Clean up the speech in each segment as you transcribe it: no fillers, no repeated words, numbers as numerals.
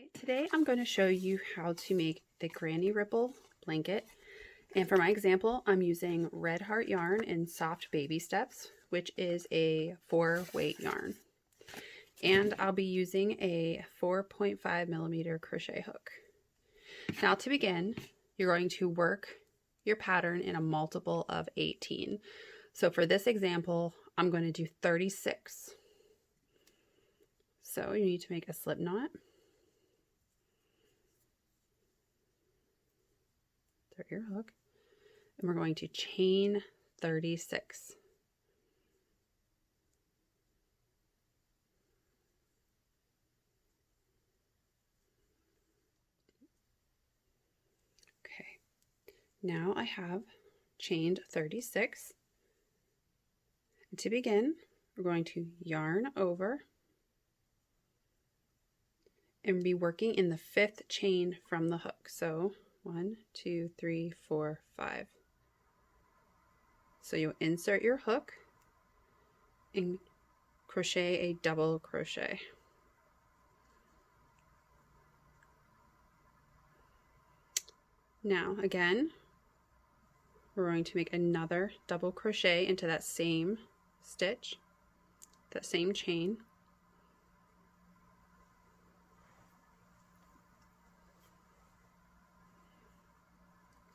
Alright, today I'm going to show you how to make the granny ripple blanket. And for my example, I'm using Red Heart yarn in Soft Baby Steps, which is a 4-weight yarn. And I'll be using a 4.5mm crochet hook. Now to begin, you're going to work your pattern in a multiple of 18. So for this example, I'm going to do 36. So you need to make a slip knot. Through your hook, and we're going to chain 36. Okay, now I have chained 36. And to begin, we're going to yarn over and be working in the 5th chain from the hook. So 1, 2, 3, 4, 5. So you'll insert your hook and crochet a double crochet. Now again, we're going to make another double crochet into that same stitch, that same chain.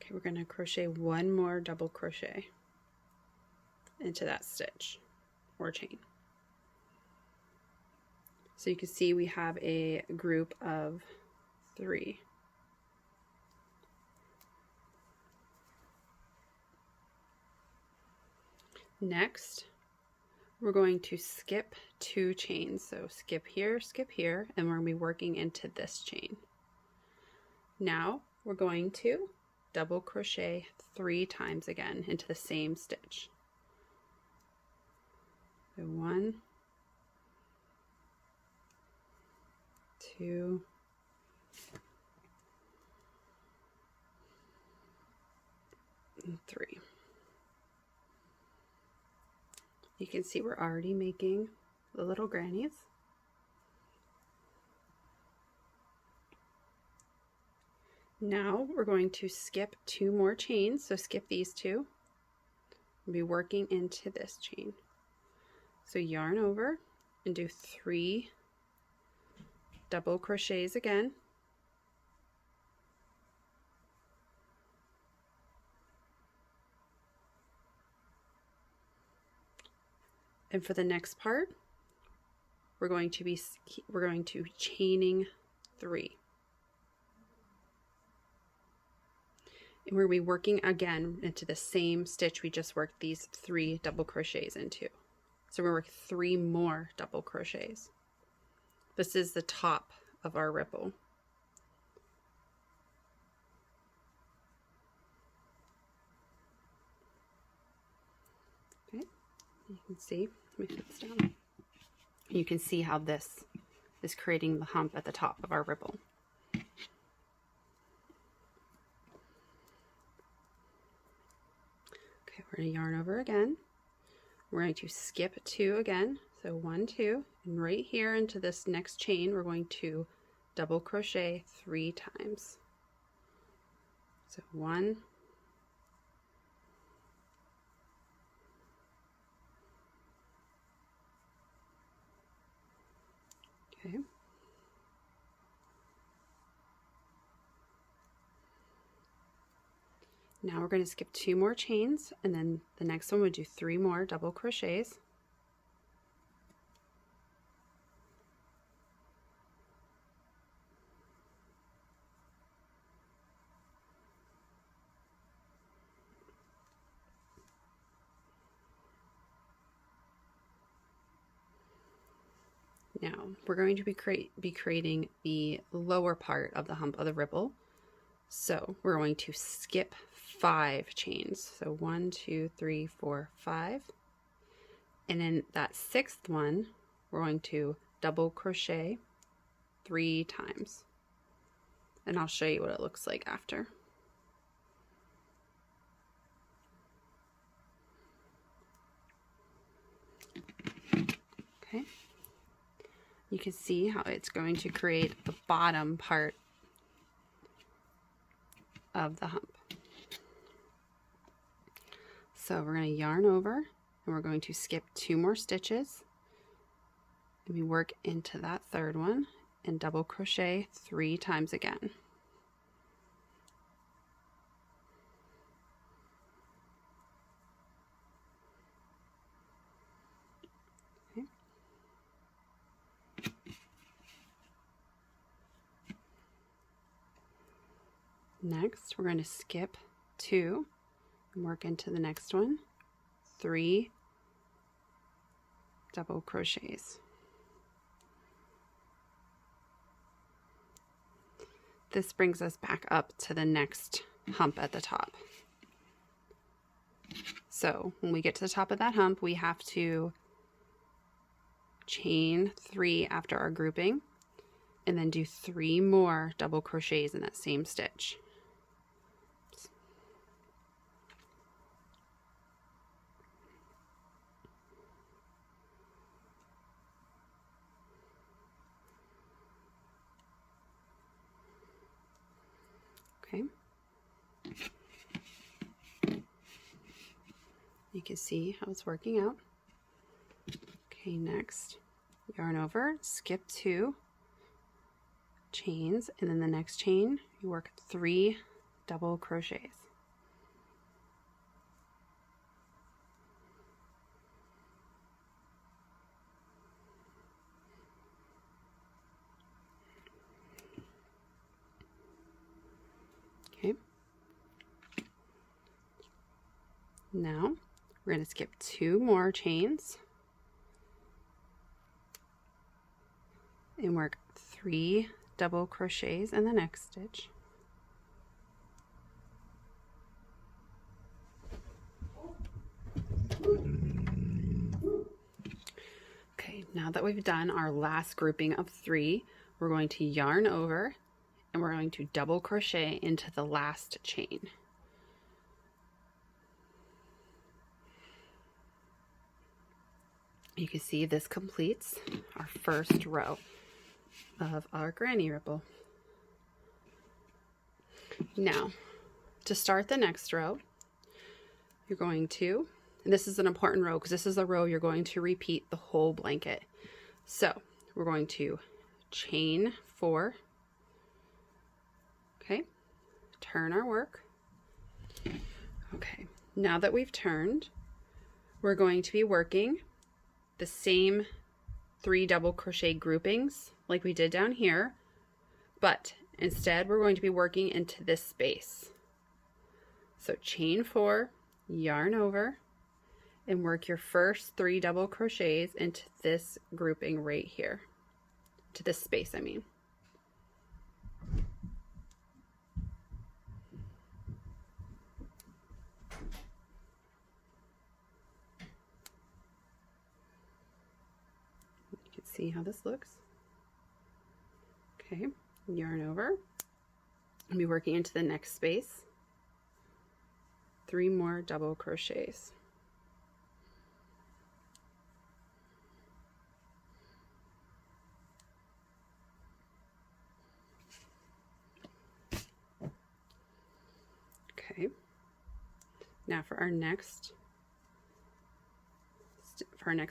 Okay, we're going to crochet one more double crochet into that stitch or chain. So you can see we have a group of 3. Next, we're going to skip 2 chains. So skip here, and we're going to be working into this chain. Now we're going to double crochet 3 times again into the same stitch. So 1, 2, 3. You can see we're already making the little grannies. Now we're going to skip 2 more chains, so skip these 2. We'll be working into this chain. So yarn over and do 3 double crochets again. And for the next part, we're going to chaining 3. And we'll be working again into the same stitch we just worked these 3 double crochets into. So we'll work 3 more double crochets. This is the top of our ripple. Okay, you can see, let me put this down. You can see how this is creating the hump at the top of our ripple. Okay, we're going to yarn over again. We're going to skip 2 again. So 1, 2, and right here into this next chain, we're going to double crochet 3 times. So 1, 2. Okay. Now we're going to skip 2 more chains, and then the next one we'll do 3 more double crochets. Now we're going to be creating the lower part of the hump of the ripple. So we're going to skip 5 chains. So 1, 2, 3, 4, 5. And in that 6th one, we're going to double crochet 3 times. And I'll show you what it looks like after. Okay. you can see how it's going to create the bottom part of the hump. So we're going to yarn over and we're going to skip 2 more stitches, and we work into that third one and double crochet 3 times again. Okay. Next, we're going to skip 2 and work into the next one, 3 double crochets. This brings us back up to the next hump at the top. So when we get to the top of that hump, we have to chain 3 after our grouping and then do 3 more double crochets in that same stitch. Okay. You can see how it's working out. Okay, next, yarn over, skip 2 chains, and then the next chain, you work 3 double crochets. Okay. Now, we're going to skip 2 more chains and work 3 double crochets in the next stitch. Okay, now that we've done our last grouping of 3, we're going to yarn over and we're going to double crochet into the last chain. You can see this completes our first row of our granny ripple. Now, to start the next row, you're going to, and this is an important row because this is the row you're going to repeat the whole blanket. So we're going to chain 4, okay, turn our work. Okay, now that we've turned, we're going to be working the same 3 double crochet groupings like we did down here, but instead we're going to be working into this space. So chain 4, yarn over, and work your first 3 double crochets into this grouping right here, to this space, I mean. You can see how this looks. Okay, yarn over, and be working into the next space. 3 more double crochets. Okay, now for our next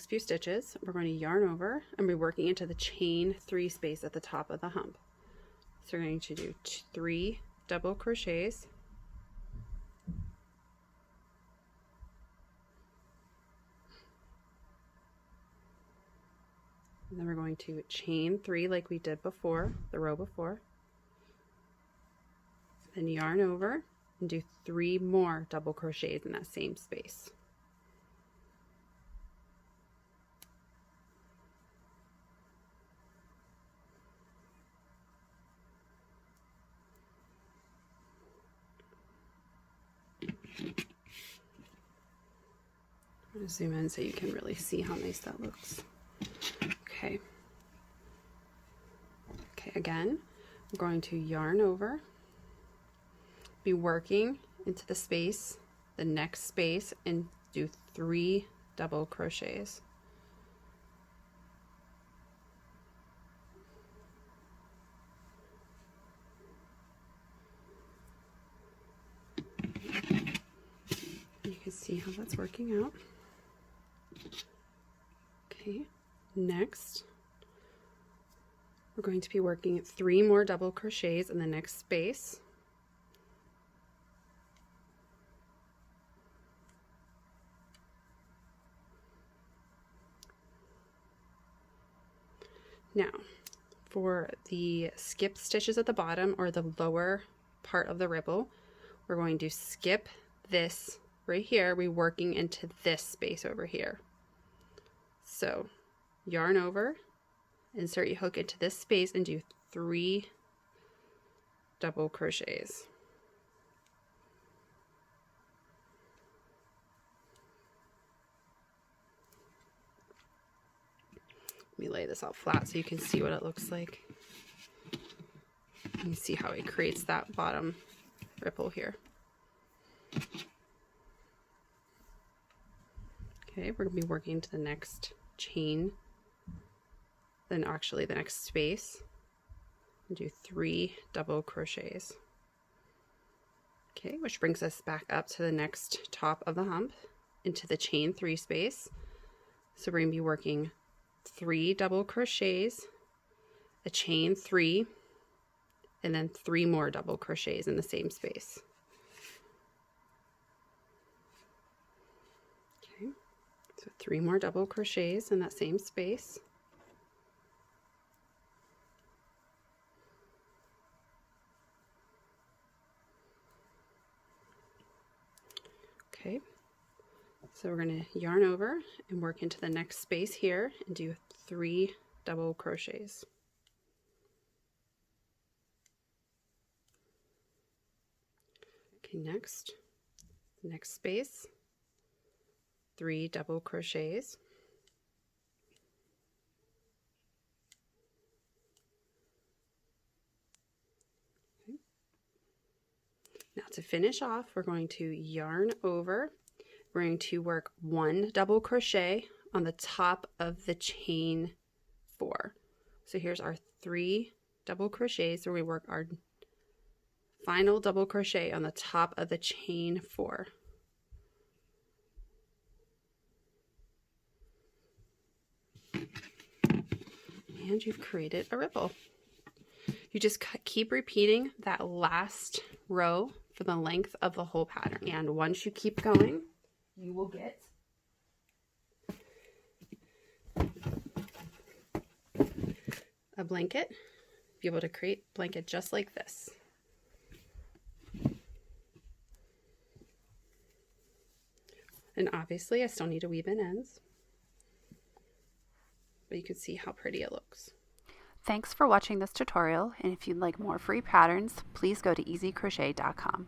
few stitches, we're going to yarn over and be working into the chain 3 space at the top of the hump. So we're going to do 3 double crochets, and then we're going to chain 3 like we did before, the row before, then yarn over and do 3 more double crochets in that same space. I'm going to zoom in so you can really see how nice that looks. Okay. Okay, again, I'm going to yarn over, be working into the space, the next space, and do 3 double crochets. see how that's working out. Okay, next we're going to be working 3 more double crochets in the next space. Now, for the skip stitches at the bottom, or the lower part of the ripple, we're going to skip this right here. We're working into this space over here. So yarn over, insert your hook into this space, and do 3 double crochets. Let me lay this out flat so you can see what it looks like. You see how it creates that bottom ripple here. Okay, we're going to be working to the next chain, then actually the next space, and do 3 double crochets. Okay, which brings us back up to the next top of the hump into the chain 3 space. So we're going to be working 3 double crochets, a chain 3, and then 3 more double crochets in the same space. Okay, so 3 more double crochets in that same space. Okay, so we're going to yarn over and work into the next space here and do 3 double crochets. Okay, next space, 3 double crochets. Okay. Now to finish off, we're going to yarn over. We're going to work 1 double crochet on the top of the chain 4. So here's our 3 double crochets where we work our final double crochet on the top of the chain 4. And you've created a ripple. You just keep repeating that last row for the length of the whole pattern. And once you keep going, you will get a blanket. Be able to create a blanket just like this. And obviously I still need to weave in ends, but you can see how pretty it looks. Thanks for watching this tutorial, and if you'd like more free patterns, please go to easycrochet.com.